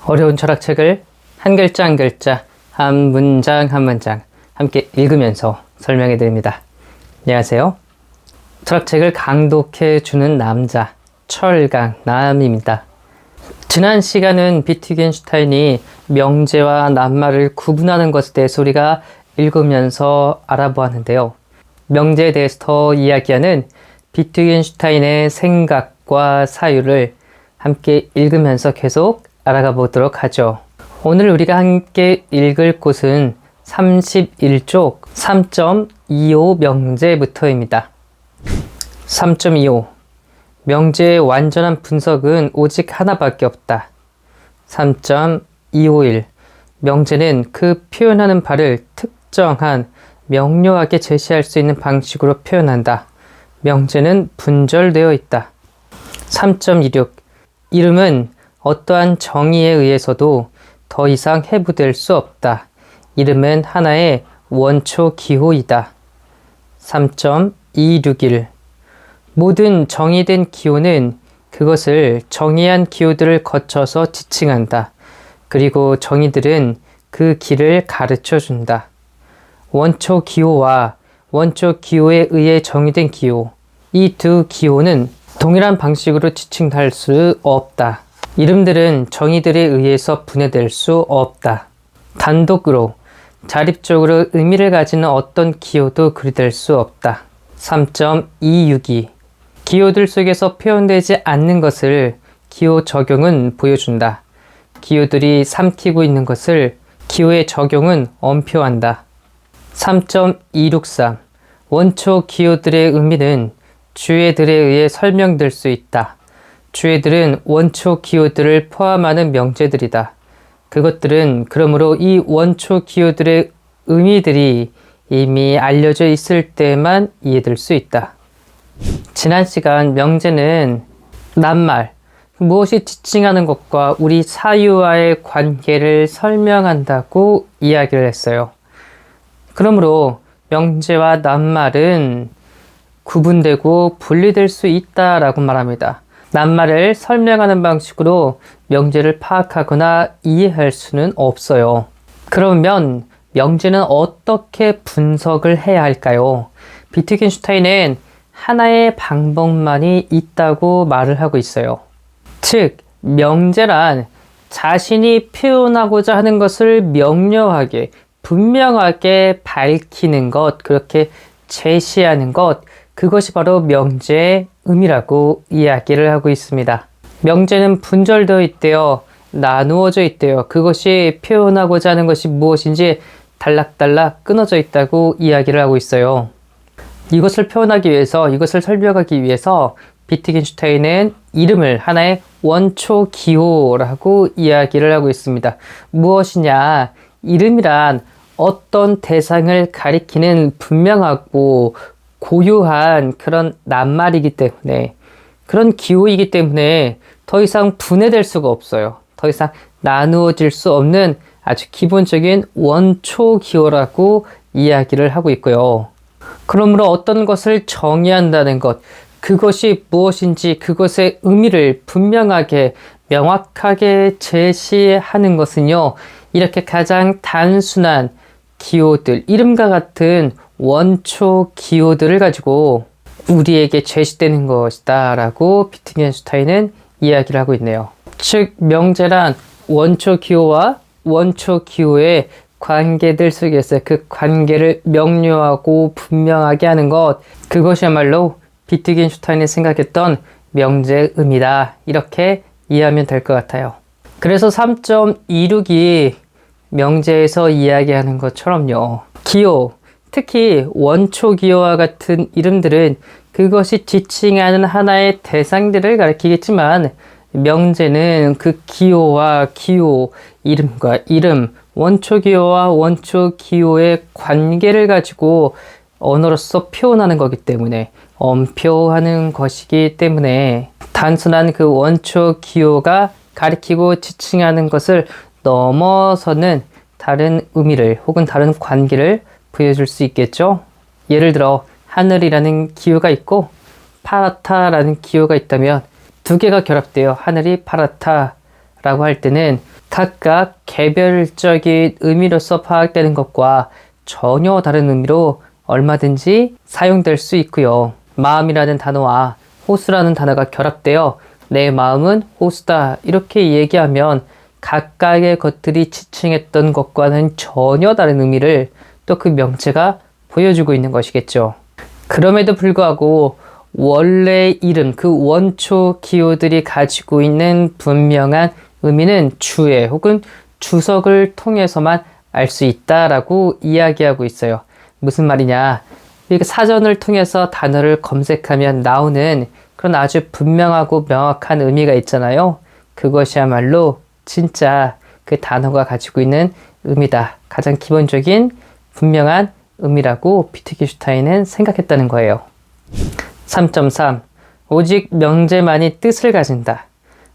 어려운 철학책을 한 글자 한 글자, 한 문장 한 문장 함께 읽으면서 설명해 드립니다. 안녕하세요. 철학책을 강독해 주는 남자, 철강남입니다. 지난 시간은 비트겐슈타인이 명제와 낱말을 구분하는 것에 대해서 우리가 읽으면서 알아보았는데요. 명제에 대해서 더 이야기하는 비트겐슈타인의 생각과 사유를 함께 읽으면서 계속 알아가 보도록 하죠. 오늘 우리가 함께 읽을 곳은 31쪽 3.25 명제부터입니다. 3.25 명제의 완전한 분석은 오직 하나밖에 없다. 3.251 명제는 그 표현하는 바를 특정한 명료하게 제시할 수 있는 방식으로 표현한다. 명제는 분절되어 있다. 3.26 이름은 어떠한 정의에 의해서도 더 이상 해부될 수 없다. 이름은 하나의 원초 기호이다. 3.261 모든 정의된 기호는 그것을 정의한 기호들을 거쳐서 지칭한다. 그리고 정의들은 그 길을 가르쳐 준다. 원초 기호와 원초 기호에 의해 정의된 기호, 이 두 기호는 동일한 방식으로 지칭할 수 없다. 이름들은 정의들에 의해서 분해될 수 없다. 단독으로, 자립적으로 의미를 가지는 어떤 기호도 그리될 수 없다. 3.262 기호들 속에서 표현되지 않는 것을 기호 적용은 보여준다. 기호들이 삼키고 있는 것을 기호의 적용은 엄표한다. 3.263 원초 기호들의 의미는 주어들에 의해 설명될 수 있다. 주어들은 원초 기호들을 포함하는 명제들이다. 그것들은 그러므로 이 원초 기호들의 의미들이 이미 알려져 있을 때만 이해될 수 있다. 지난 시간 명제는 낱말, 무엇이 지칭하는 것과 우리 사유와의 관계를 설명한다고 이야기를 했어요. 그러므로 명제와 낱말은 구분되고 분리될 수 있다라고 말합니다. 낱말을 설명하는 방식으로 명제를 파악하거나 이해할 수는 없어요. 그러면 명제는 어떻게 분석을 해야 할까요? 비트겐슈타인은 하나의 방법만이 있다고 말을 하고 있어요. 즉, 명제란 자신이 표현하고자 하는 것을 명료하게, 분명하게 밝히는 것, 그렇게 제시하는 것, 그것이 바로 명제의 의미라고 이야기를 하고 있습니다. 명제는 분절되어 있대요. 나누어져 있대요. 그것이 표현하고자 하는 것이 무엇인지 달락달락 끊어져 있다고 이야기를 하고 있어요. 이것을 표현하기 위해서, 이것을 설명하기 위해서 비트겐슈타인은 이름을 하나의 원초 기호라고 이야기를 하고 있습니다. 무엇이냐? 이름이란 어떤 대상을 가리키는 분명하고 고유한 그런 낱말이기 때문에, 그런 기호이기 때문에 더 이상 분해될 수가 없어요. 더 이상 나누어질 수 없는 아주 기본적인 원초 기호라고 이야기를 하고 있고요. 그러므로 어떤 것을 정의한다는 것, 그것이 무엇인지 그것의 의미를 분명하게 명확하게 제시하는 것은요, 이렇게 가장 단순한 기호들, 이름과 같은 원초 기호들을 가지고 우리에게 제시되는 것이다 라고 비트겐슈타인은 이야기를 하고 있네요. 즉, 명제란 원초 기호와 원초 기호의 관계들 속에서 그 관계를 명료하고 분명하게 하는 것, 그것이야말로 비트겐슈타인이 생각했던 명제의 의미다, 이렇게 이해하면 될 것 같아요. 그래서 3.26이 명제에서 이야기하는 것처럼요, 기호, 특히 원초 기호와 같은 이름들은 그것이 지칭하는 하나의 대상들을 가리키겠지만, 명제는 그 기호와 기호, 이름과 이름, 원초 기호와 원초 기호의 관계를 가지고 언어로서 표현하는 거기 때문에, 엄표하는 것이기 때문에 단순한 그 원초 기호가 가리키고 지칭하는 것을 넘어서는 다른 의미를 혹은 다른 관계를 보여줄 수 있겠죠. 예를 들어 하늘이라는 기호가 있고 파랗다라는 기호가 있다면 두 개가 결합되어 하늘이 파랗다라고 할 때는 각각 개별적인 의미로서 파악되는 것과 전혀 다른 의미로 얼마든지 사용될 수 있고요. 마음이라는 단어와 호수라는 단어가 결합되어 내 마음은 호수다 이렇게 얘기하면 각각의 것들이 지칭했던 것과는 전혀 다른 의미를 또 그 명체가 보여주고 있는 것이겠죠. 그럼에도 불구하고 원래 이름, 그 원초 기호들이 가지고 있는 분명한 의미는 주의 혹은 주석을 통해서만 알 수 있다라고 이야기하고 있어요. 무슨 말이냐? 사전을 통해서 단어를 검색하면 나오는 그런 아주 분명하고 명확한 의미가 있잖아요. 그것이야말로 진짜 그 단어가 가지고 있는 의미다. 가장 기본적인 분명한 의미라고 비트겐슈타인은 생각했다는 거예요. 3.3. 오직 명제만이 뜻을 가진다.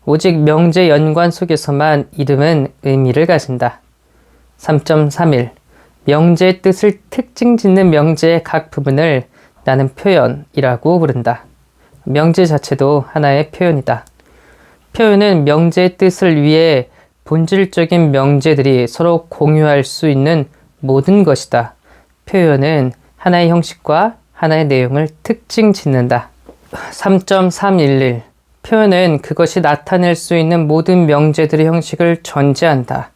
오직 명제 연관 속에서만 이름은 의미를 가진다. 3.31. 명제의 뜻을 특징 짓는 명제의 각 부분을 나는 표현이라고 부른다. 명제 자체도 하나의 표현이다. 표현은 명제의 뜻을 위해 본질적인 명제들이 서로 공유할 수 있는 모든 것이다. 표현은 하나의 형식과 하나의 내용을 특징 짓는다. 3.311. 표현은 그것이 나타낼 수 있는 모든 명제들의 형식을 전제한다.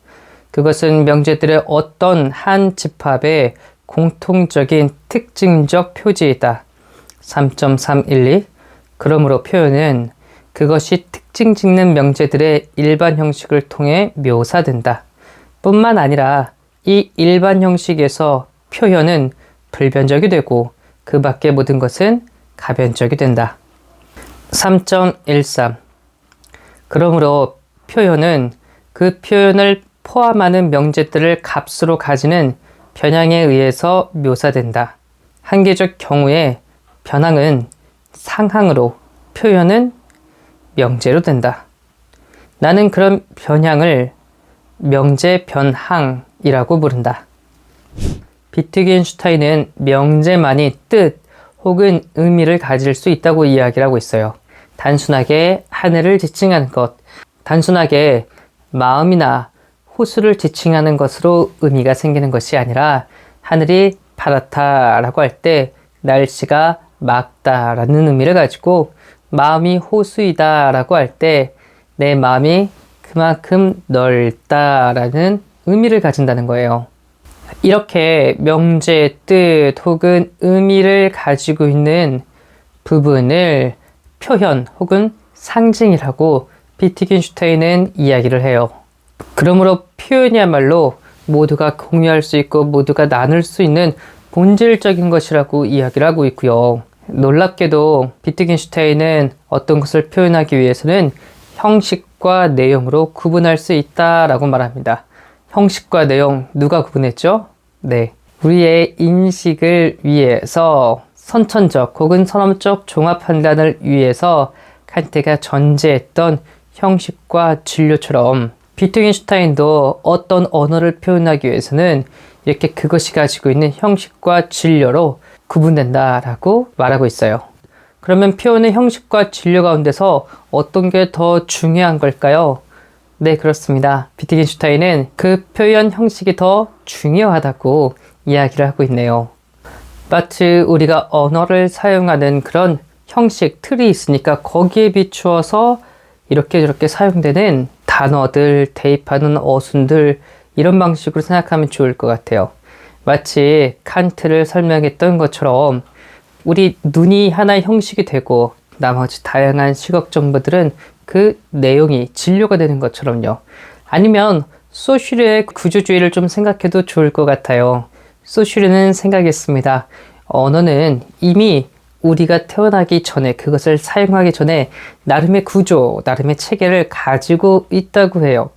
그것은 명제들의 어떤 한 집합의 공통적인 특징적 표지이다. 3.312. 그러므로 표현은 그것이 특징 짓는 명제들의 일반 형식을 통해 묘사된다. 뿐만 아니라 이 일반 형식에서 표현은 불변적이 되고 그 밖의 모든 것은 가변적이 된다. 3.13. 그러므로 표현은 그 표현을 포함하는 명제들을 값으로 가지는 변형에 의해서 묘사된다. 한계적 경우에 변항은 상항으로, 표현은 명제로 된다. 나는 그런 변형을 명제 변항이라고 부른다. 비트겐슈타인은 명제만이 뜻 혹은 의미를 가질 수 있다고 이야기를 하고 있어요. 단순하게 하늘을 지칭하는 것, 단순하게 마음이나 호수를 지칭하는 것으로 의미가 생기는 것이 아니라 하늘이 파랗다라고 할 때 날씨가 맑다라는 의미를 가지고 마음이 호수이다라고 할 때 내 마음이 그만큼 넓다라는 의미를 가진다는 거예요. 이렇게 명제의 뜻 혹은 의미를 가지고 있는 부분을 표현 혹은 상징이라고 비트겐슈타인은 이야기를 해요. 그러므로 표현이야말로 모두가 공유할 수 있고 모두가 나눌 수 있는 본질적인 것이라고 이야기를 하고 있고요. 놀랍게도 비트겐슈타인은 어떤 것을 표현하기 위해서는 형식과 내용으로 구분할 수 있다라고 말합니다. 형식과 내용 누가 구분했죠? 네, 우리의 인식을 위해서 선천적 혹은 선험적 종합 판단을 위해서 칸트가 전제했던 형식과 진료처럼 비트겐슈타인도 어떤 언어를 표현하기 위해서는 이렇게 그것이 가지고 있는 형식과 진료로 구분된다라고 말하고 있어요. 그러면 표현의 형식과 진료 가운데서 어떤 게 더 중요한 걸까요? 네, 그렇습니다. 비트겐슈타인은 그 표현 형식이 더 중요하다고 이야기를 하고 있네요. 마치 우리가 언어를 사용하는 그런 형식, 틀이 있으니까 거기에 비추어서 이렇게 저렇게 사용되는 단어들, 대입하는 어순들 이런 방식으로 생각하면 좋을 것 같아요. 마치 칸트를 설명했던 것처럼 우리 눈이 하나의 형식이 되고 나머지 다양한 시각 정보들은 그 내용이 진료가 되는 것처럼요. 아니면 소슈르의 구조주의를 좀 생각해도 좋을 것 같아요. 소슈르는 생각했습니다. 언어는 이미 우리가 태어나기 전에, 그것을 사용하기 전에 나름의 구조, 나름의 체계를 가지고 있다고 해요.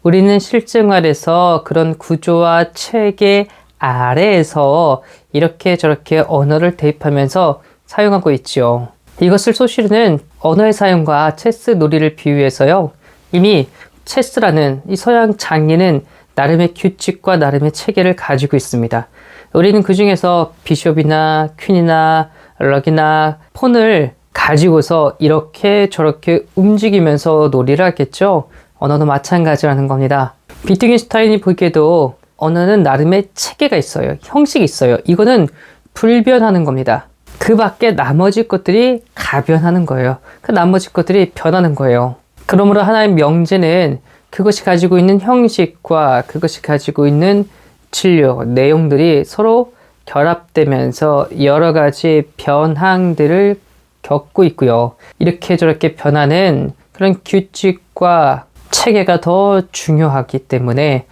우리는 실생활에서 그런 구조와 체계 아래에서 이렇게 저렇게 언어를 대입하면서 사용하고 있지요. 이것을 소슈르는 언어의 사용과 체스 놀이를 비유해서요. 이미 체스라는 이 서양 장기는 나름의 규칙과 나름의 체계를 가지고 있습니다. 우리는 그 중에서 비숍이나 퀸이나 럭이나 폰을 가지고서 이렇게 저렇게 움직이면서 놀이를 하겠죠. 언어도 마찬가지라는 겁니다. 비트겐슈타인이 보기에도 언어는 나름의 체계가 있어요. 형식이 있어요. 이거는 불변하는 겁니다. 그 밖에 나머지 것들이 가변하는 거예요. 그 나머지 것들이 변하는 거예요. 그러므로 하나의 명제는 그것이 가지고 있는 형식과 그것이 가지고 있는 진료, 내용들이 서로 결합되면서 여러 가지 변항들을 겪고 있고요. 이렇게 저렇게 변하는 그런 규칙과 체계가 더 중요하기 때문에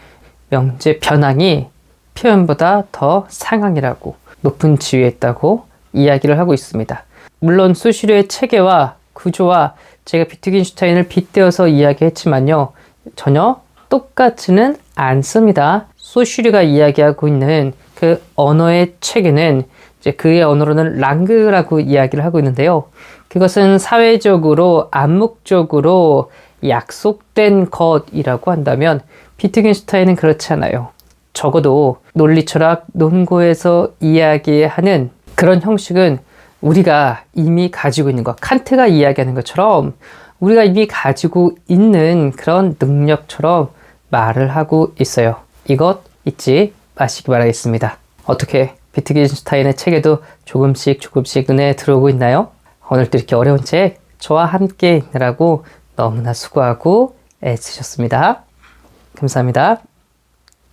명제 변항이 표현보다 더 상항이라고 높은 지위에 있다고 이야기를 하고 있습니다. 물론 수시료의 체계와 구조와 제가 비트겐슈타인을 빗대어서 이야기했지만요. 전혀 똑같지는 않습니다. 소슈리가 이야기하고 있는 그 언어의 체계는 이제 그의 언어로는 랑그라고 이야기를 하고 있는데요. 그것은 사회적으로 암묵적으로 약속된 것이라고 한다면 비트겐슈타인은 그렇지 않아요. 적어도 논리 철학 논고에서 이야기하는 그런 형식은 우리가 이미 가지고 있는 것, 칸트가 이야기하는 것처럼 우리가 이미 가지고 있는 그런 능력처럼 말을 하고 있어요. 이것 잊지 마시기 바라겠습니다. 어떻게 비트겐슈타인의 책에도 조금씩 눈에 들어오고 있나요? 오늘도 이렇게 어려운 책 저와 함께 읽느라고 너무나 수고하고 애쓰셨습니다. 감사합니다.